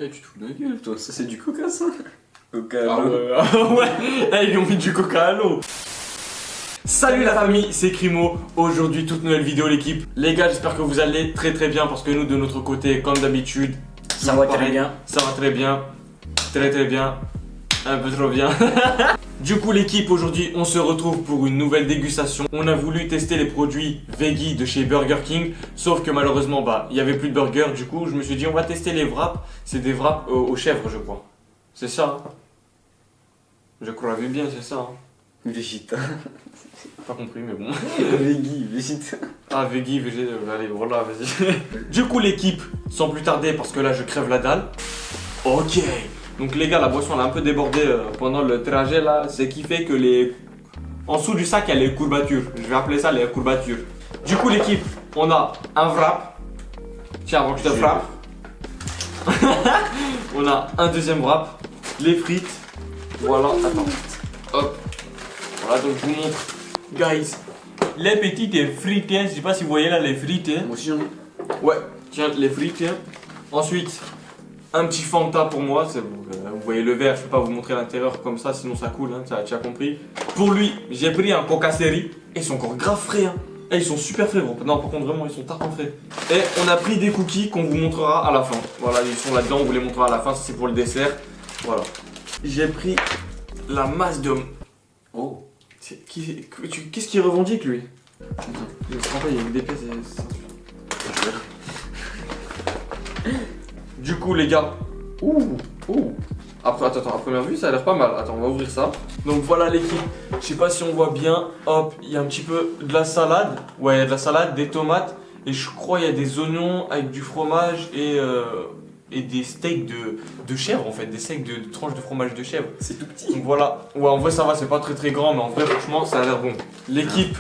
Eh, tu te fous de ma gueule, toi, ça c'est du coca, ça. Coca à Ah l'eau. ouais, eh, ils lui ont mis du coca à l'eau. Salut la famille, c'est Crimo. Aujourd'hui, toute nouvelle vidéo, l'équipe. Les gars, j'espère que vous allez très très bien parce que nous, de notre côté, comme d'habitude, Ça va très bien. Ça va très bien. Très très bien. Un peu trop bien. Du coup, l'équipe, aujourd'hui, on se retrouve pour une nouvelle dégustation. On a voulu tester les produits veggie de chez Burger King. Sauf que malheureusement, bah, il n'y avait plus de burgers. Du coup, je me suis dit, on va tester les wraps. C'est des wraps aux chèvres, je crois. C'est ça, hein. Je croyais bien, c'est ça, hein. Végéta. Pas compris, mais bon. Veggie, végéta. Ah, veggie, allez, voilà, vas-y. Du coup, l'équipe, sans plus tarder, parce que là, je crève la dalle. Ok. Donc, les gars, la boisson, elle a un peu débordé pendant le trajet, là. C'est qui fait que les... En dessous du sac, il y a les courbatures. Je vais appeler ça les courbatures. Du coup, l'équipe, on a un wrap. Tiens, avant que je te frappe. On a un deuxième wrap. Les frites. Voilà, attends. Hop. Voilà, donc je vous montre. Guys, les petites frites, hein. Je sais pas si vous voyez là les frites. Hein. Moi aussi j'en ai. Ouais, tiens, les frites. Hein. Ensuite, un petit Fanta pour moi. Vous voyez le verre, je peux pas vous montrer l'intérieur comme ça, sinon ça coule, hein, tu as compris. Pour lui, j'ai pris un Coca Série. Et ils sont encore grave frais. Hein. Et ils sont super frais, gros. Non, par contre, vraiment, ils sont tarpin frais. Et on a pris des cookies qu'on vous montrera à la fin. Voilà, ils sont là-dedans, on vous les montrera à la fin, c'est pour le dessert. Voilà. J'ai pris la masse de... Oh. Qu'est-ce qu'il revendique lui? Il me rappelle, il y a des pièces et... Du coup les gars. Ouh. Après, attends, à première vue ça a l'air pas mal. Attends, on va ouvrir ça. Donc voilà l'équipe. Je sais pas si on voit bien. Hop, il y a un petit peu de la salade. Ouais, il y a de la salade, des tomates. Et je crois il y a des oignons avec du fromage et des steaks de chèvre en fait, des steaks de tranches de fromage de chèvre. C'est tout petit. Donc voilà, ouais en vrai ça va, c'est pas très grand, mais en vrai franchement ça a l'air bon. L'équipe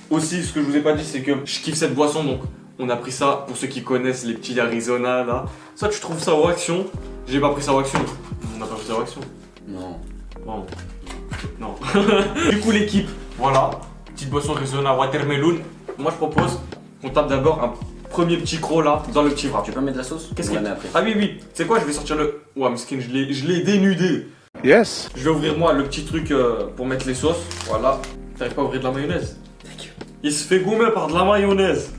aussi, ce que je vous ai pas dit, c'est que je kiffe cette boisson, donc on a pris ça pour ceux qui connaissent les petits Arizona là. Ça tu trouves ça au Action, j'ai pas pris ça au Action. On n'a pas pris ça au Action. Non. Bon. Non. Du coup l'équipe, voilà, petite boisson Arizona Watermelon. Moi je propose qu'on tape d'abord un premier petit croc là dans le petit wrap. Tu peux mettre de la sauce? Qu'est-ce qu'il qu'il y y a a après? Ah oui, c'est quoi? Je vais sortir le... Ouais, mesquine, je l'ai dénudé. Yes. Je vais ouvrir moi le petit truc pour mettre les sauces. Voilà. T'arrives pas à ouvrir de la mayonnaise? Il se fait gommer par de la mayonnaise.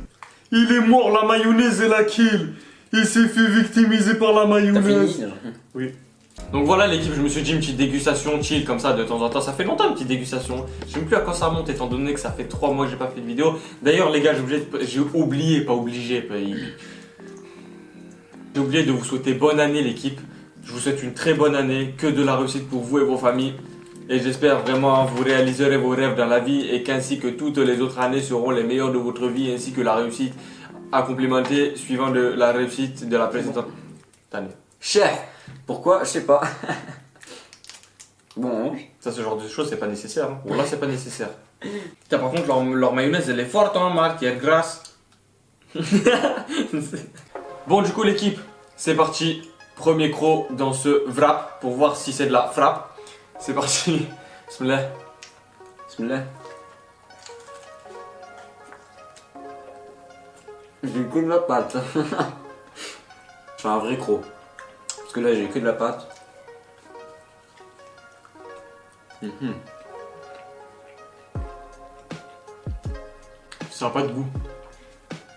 Il est mort, la mayonnaise et la kill. Il s'est fait victimiser par la T'as mayonnaise. fini? Oui. Donc voilà l'équipe, je me suis dit une petite dégustation chill comme ça de temps en temps. Ça fait longtemps une petite dégustation. Je sais même plus à quand ça monte étant donné que ça fait 3 mois que j'ai pas fait de vidéo. D'ailleurs les gars, j'ai oublié, pas obligé. J'ai oublié de vous souhaiter bonne année l'équipe. Je vous souhaite une très bonne année, que de la réussite pour vous et vos familles. Et j'espère vraiment vous réaliserez vos rêves dans la vie et qu'ainsi que toutes les autres années seront les meilleures de votre vie ainsi que la réussite à complimenter suivant la réussite de la précédente année. Chef. Pourquoi? Je sais pas. Bon. Ça, ce genre de choses, c'est pas nécessaire. Hein. Bon, là, c'est pas nécessaire. Putain, par contre, leur mayonnaise, elle est forte, hein, Marc, elle est grasse. Bon, du coup, l'équipe, c'est parti. Premier croc dans ce wrap pour voir si c'est de la frappe. C'est parti. Bismillah. Bismillah. J'ai que de la pâte. Je fais un vrai croc. Parce que là, j'ai que de la pâte. Ça n'a pas de goût.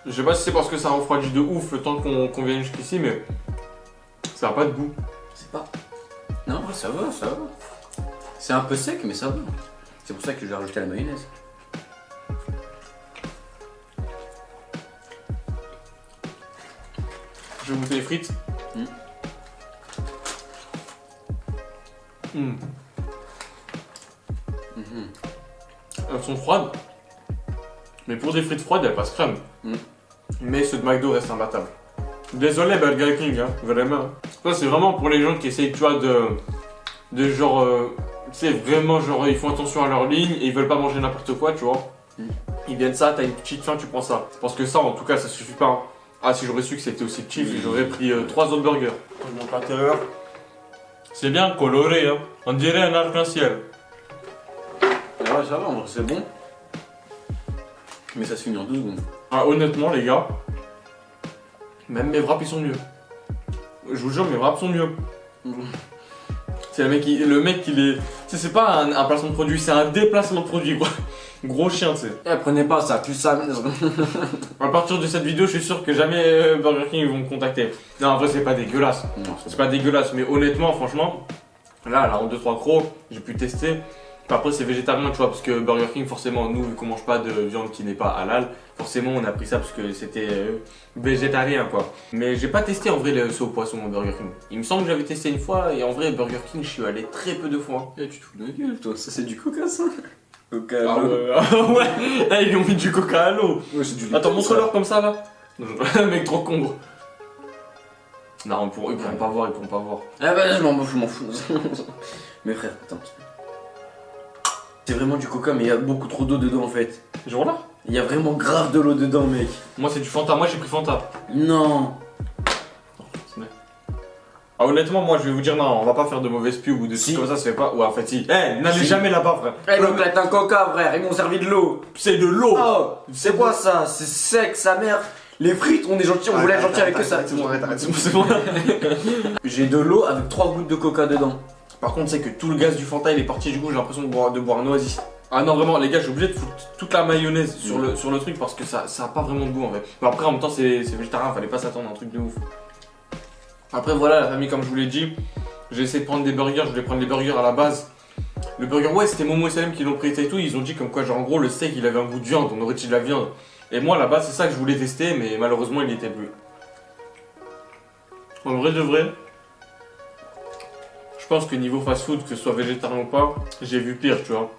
Je sais pas si c'est parce que ça refroidit de ouf le temps qu'on vient jusqu'ici, mais ça n'a pas de goût. C'est pas. Non, ouais, ça va, ça va. C'est un peu sec, mais ça va. C'est pour ça que je vais rajouter la mayonnaise. Je vais goûter les frites. Elles sont froides. Mais pour des frites froides, elles passent crème. Mais ceux de McDo restent imbattables. Désolé Burger King, hein, vraiment. Ça c'est vraiment pour les gens qui essayent, tu vois, de genre... tu sais, vraiment genre ils font attention à leur ligne et ils veulent pas manger n'importe quoi, tu vois. Ils viennent ça, t'as une petite faim, tu prends ça. Parce que ça, en tout cas, ça suffit pas. Hein. Ah, si j'aurais su que c'était aussi cheap, j'aurais pris 3 autres burgers. Je montre l'intérieur. C'est bien coloré, hein. On dirait un arc-en-ciel. Ah ouais, ça va, c'est bon. Mais ça se finit en 2 secondes. Ah, honnêtement, les gars, même mes wraps ils sont mieux. Je vous jure, mes wraps sont mieux. C'est le mec, il est. Tu sais, c'est pas un placement de produit, c'est un déplacement de produit, quoi. Gros chien, tu sais. Eh, prenez pas ça, tu ça. À partir de cette vidéo, je suis sûr que jamais Burger King ils vont me contacter. Non, en vrai, c'est pas dégueulasse. Non, C'est pas dégueulasse, mais honnêtement, franchement, là, en 2-3 crocs, j'ai pu tester. Après, c'est végétarien, tu vois, parce que Burger King, forcément, nous, vu qu'on mange pas de viande qui n'est pas halal, forcément, on a pris ça parce que c'était végétarien, quoi. Mais j'ai pas testé en vrai le saut au poisson au Burger King. Il me semble que j'avais testé une fois, et en vrai, Burger King, je suis allé très peu de fois. Eh, tu te fous de ma gueule, toi, ça c'est du coca, ça. Coca à Ah l'eau. ouais, ouais. Eh, ils lui ont mis du coca à l'eau. Ouais, c'est du Attends, liquide, montre-leur comme ça, là. Mec, trop con, gros. Non, ils pourront pas voir, ils pourront pas voir. Ah bah, je m'en fous. Mais frère, attends. C'est vraiment du coca, mais il y a beaucoup trop d'eau dedans en fait. Genre là. Il y a vraiment grave de l'eau dedans, mec. Moi, c'est du Fanta. Moi, j'ai pris Fanta. Non. Ah, honnêtement, moi, je vais vous dire, non, on va pas faire de mauvaises pubs ou de Si. trucs comme ça, ça fait pas. Ouais, en fait, si. Eh, n'allez Si. jamais là-bas, frère. Eh, donc là, t'as un coca, frère, ils m'ont servi de l'eau. C'est de l'eau. Oh, c'est quoi ça? C'est sec, sa mère. Les frites, on est gentils, on voulait être gentils avec eux, ça. C'est bon. J'ai de l'eau avec 3 gouttes de coca dedans. Par contre, c'est que tout le gaz du Fanta, il est parti, du coup, j'ai l'impression de boire un oasis. Ah non, vraiment, les gars, j'ai obligé de foutre toute la mayonnaise sur le truc parce que ça a pas vraiment de goût en fait. Mais après, en même temps, c'est végétarien, fallait pas s'attendre à un truc de ouf. Après, voilà, la famille, comme je vous l'ai dit, j'ai essayé de prendre des burgers, je voulais prendre les burgers à la base. Le burger, ouais, c'était Momo et Salem qui l'ont prêté et tout. Ils ont dit comme quoi, genre, en gros, le steak il avait un goût de viande, on aurait dit de la viande. Et moi, à la base, c'est ça que je voulais tester, mais malheureusement, il était plus. En vrai de vrai, je pense que niveau fast-food, que ce soit végétarien ou pas, j'ai vu pire, tu vois.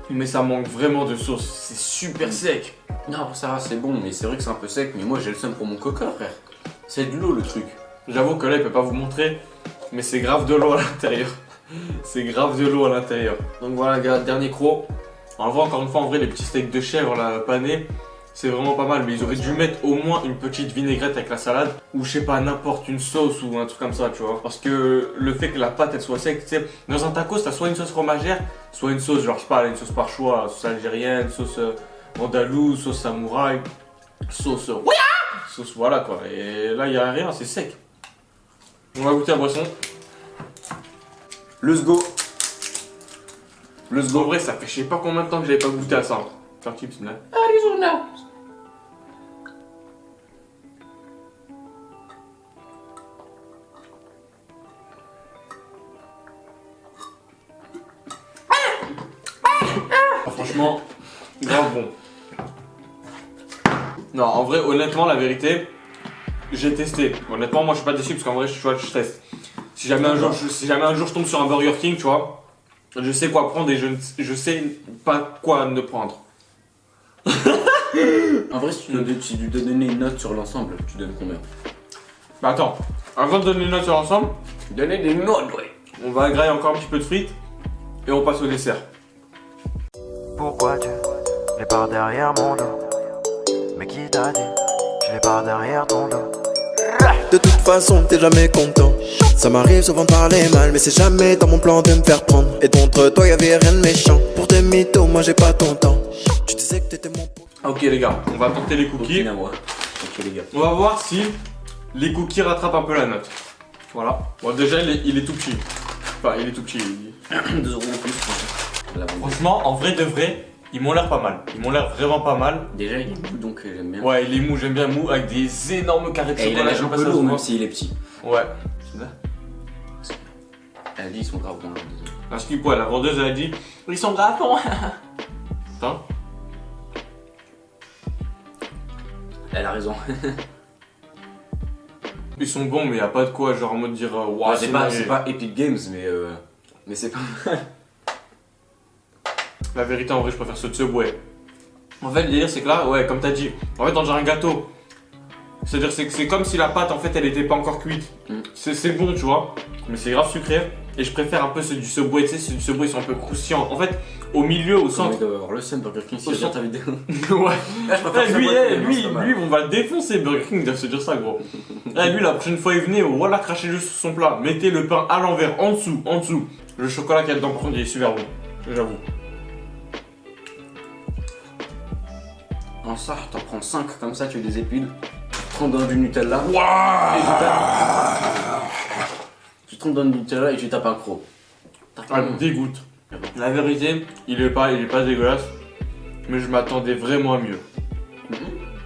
Mais ça manque vraiment de sauce, c'est super sec. Non, ça va, c'est bon, mais c'est vrai que c'est un peu sec. Mais moi, j'ai le seum pour mon coca, frère. C'est de l'eau le truc. J'avoue que là, il peut pas vous montrer, mais c'est grave de l'eau à l'intérieur. C'est grave de l'eau à l'intérieur. Donc voilà, gars, dernier croc. On voit encore une fois, en vrai, les petits steaks de chèvre là, panés, c'est vraiment pas mal. Mais ils auraient dû mettre au moins une petite vinaigrette avec la salade, ou je sais pas, n'importe une sauce ou un truc comme ça, tu vois. Parce que le fait que la pâte elle soit sec, tu sais, dans un tacos, t'as soit une sauce fromagère, soit une sauce, genre, je sais pas, une sauce par choix, sauce algérienne, sauce andalouse, sauce samouraï, sauce. Sauce, voilà quoi. Et là, il y a rien, c'est sec. On va goûter la boisson. Let's go. En vrai, ça fait je sais pas combien de temps que j'avais pas goûté à ça. Faire chips, là. Arizona. Ah, franchement, grave bon. Non, en vrai, honnêtement, la vérité, j'ai testé. Honnêtement, moi, je suis pas déçu parce qu'en vrai, je teste. Si jamais un jour je tombe sur un Burger King, tu vois, je sais quoi prendre et je sais pas quoi ne prendre. En vrai, si tu dois donner une note sur l'ensemble, tu donnes combien? Bah attends, avant de donner une note sur l'ensemble, Donner des notes, ouais. on va grailler encore un petit peu de frites et on passe au dessert. Pourquoi tu les pars derrière mon dos? Mais qui t'a dit? Tu les pars derrière ton dos. De toute façon, t'es jamais content. Ça m'arrive souvent de parler mal, mais c'est jamais dans mon plan de me faire prendre. Et contre toi, y'avait rien de méchant. Pour tes mythos, moi j'ai pas ton temps. Tu disais que t'étais mon pote. Ok les gars, on va tenter les cookies. Ok, les gars. On va voir si les cookies rattrapent un peu la note. Voilà. Bon déjà il est tout petit. Enfin il est tout petit. 2 € en plus, Franchement, en vrai de vrai, ils m'ont l'air pas mal. Ils m'ont l'air vraiment pas mal. Déjà, il est mou, donc j'aime bien. Ouais, il est mou, j'aime bien mou, avec des énormes carrés de Et il a chocolat. l'air un je sais pas peu si ça se lourd, voit. même s'il est petit. Ouais. Elle a dit, ils sont grave bons, là, désolé. Parce que quoi, la vendeuse elle a dit, ils sont graves bons. Attends. Elle a raison. Ils sont bons, mais y a pas de quoi, genre en mode dire, waouh, c'est pas Epic Games, mais c'est pas mal. La vérité, en vrai, je préfère ceux de Subway. En fait, le délire, c'est que là, ouais, comme t'as dit, en fait, on dirait un gâteau. C'est-à-dire, c'est comme si la pâte, en fait, elle était pas encore cuite. C'est bon, tu vois, mais c'est grave sucré. Et je préfère un peu ceux du Subway, tu sais, ceux du Subway, ils sont un peu croustillants. En fait, au milieu, au centre. Il doit avoir le seum Burger King si Au regarde centre. ta vidéo. Ouais. Là, je préfère Lui, Subway, lui, c'est pas mal. lui, on va le défoncer, Burger King, il doit se dire ça, gros. Lui, la prochaine fois, il venait, voilà, crachez-le sur son plat. Mettez le pain à l'envers, en dessous, en dessous. Le chocolat qu'il y a dedans, par contre, il est super bon. J'avoue. En ça, t'en prends 5 comme ça, tu les épiles. Tu prends dans du Nutella. Waouh! Et du trompes dans le Nutella et tu tapes un croc. Ah, me dégoûte. La vérité, il est pas dégueulasse, mais je m'attendais vraiment à mieux.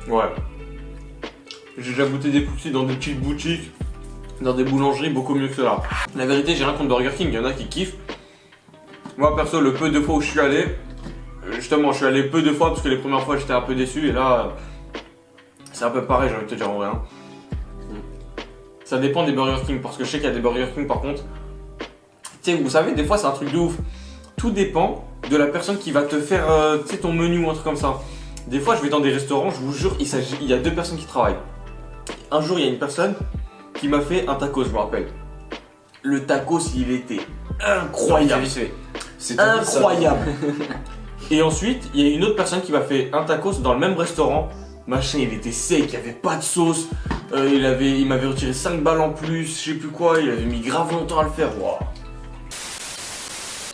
Ouais. J'ai déjà goûté des cookies dans des petites boutiques, dans des boulangeries, beaucoup mieux que cela. La vérité, j'ai rien contre Burger King, il y en a qui kiffent. Moi perso, le peu de fois où je suis allé, justement, je suis allé peu de fois parce que les premières fois j'étais un peu déçu et là, c'est un peu pareil, j'ai envie de te dire en vrai. Hein. Ça dépend des Burger King parce que je sais qu'il y a des Burger King par contre. Tu sais, vous savez, des fois c'est un truc de ouf. Tout dépend de la personne qui va te faire ton menu ou un truc comme ça. Des fois, je vais dans des restaurants, je vous jure, il y a deux personnes qui travaillent. Un jour, il y a une personne qui m'a fait un tacos, je me rappelle. Le tacos, il était incroyable. C'est Incroyable. Et ensuite, il y a une autre personne qui m'a fait un tacos dans le même restaurant. Machin, il était sec, il n'y avait pas de sauce. Il m'avait retiré 5 balles en plus, je sais plus quoi. Il avait mis grave longtemps à le faire. Wow.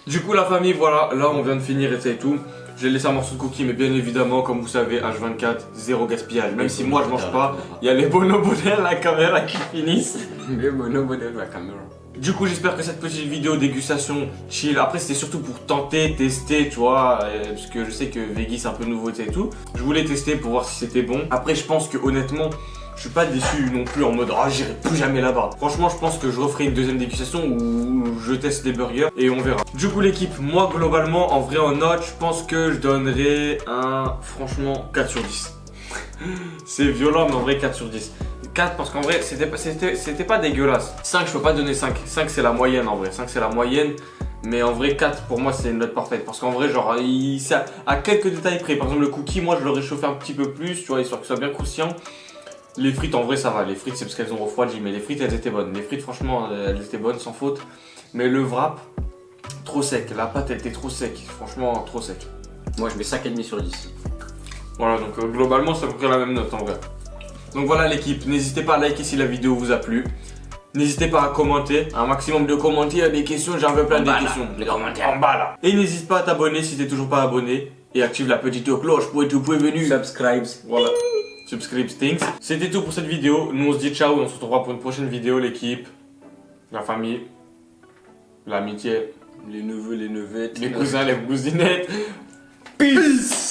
Du coup, la famille, voilà, là on vient de finir et ça et tout. J'ai laissé un morceau de cookie, mais bien évidemment, comme vous savez, H24, zéro gaspillage. Même si moi je mange pas, il y a les bonobos à la caméra qui finissent. Les bonobos à la caméra. Du coup, j'espère que cette petite vidéo dégustation chill. Après, c'était surtout pour tenter, tester, tu vois, parce que je sais que Veggie c'est un peu nouveauté et tout. Je voulais tester pour voir si c'était bon. Après, je pense que honnêtement, je suis pas déçu non plus en mode ah j'irai plus jamais là-bas. Franchement, je pense que je referai une deuxième dégustation où je teste les burgers et on verra. Du coup, l'équipe, moi globalement, en vrai en note, je pense que je donnerai un franchement 4 sur 10. C'est violent, mais en vrai 4 sur 10. 4 parce qu'en vrai c'était pas dégueulasse. 5 je peux pas donner 5. 5 c'est la moyenne en vrai. 5 c'est la moyenne. Mais en vrai 4 pour moi c'est une note parfaite. Parce qu'en vrai genre ça à quelques détails près. Par exemple le cookie moi je l'aurais chauffé un petit peu plus. Tu vois histoire que ce soit bien croustillant. Les frites en vrai ça va. Les frites c'est parce qu'elles ont refroidi. Mais les frites elles étaient bonnes. Les frites franchement elles étaient bonnes sans faute. Mais le wrap trop sec. La pâte elle était trop sec. Franchement trop sec. Moi je mets 5,5 sur 10. Voilà donc globalement ça ferait la même note en vrai. Donc voilà l'équipe, n'hésitez pas à liker si la vidéo vous a plu. N'hésitez pas à commenter, un maximum de commentaires, des questions, j'en veux plein de questions. Les commentaires en bas là. Et n'hésite pas à t'abonner si t'es toujours pas abonné. Et active la petite cloche pour être prévenu. Subscribe. Voilà. Subscribe things. C'était tout pour cette vidéo. Nous on se dit ciao et on se retrouvera pour une prochaine vidéo l'équipe. La famille. L'amitié. Les neveux, les nevêtes. Les cousins, les cousinettes. Peace.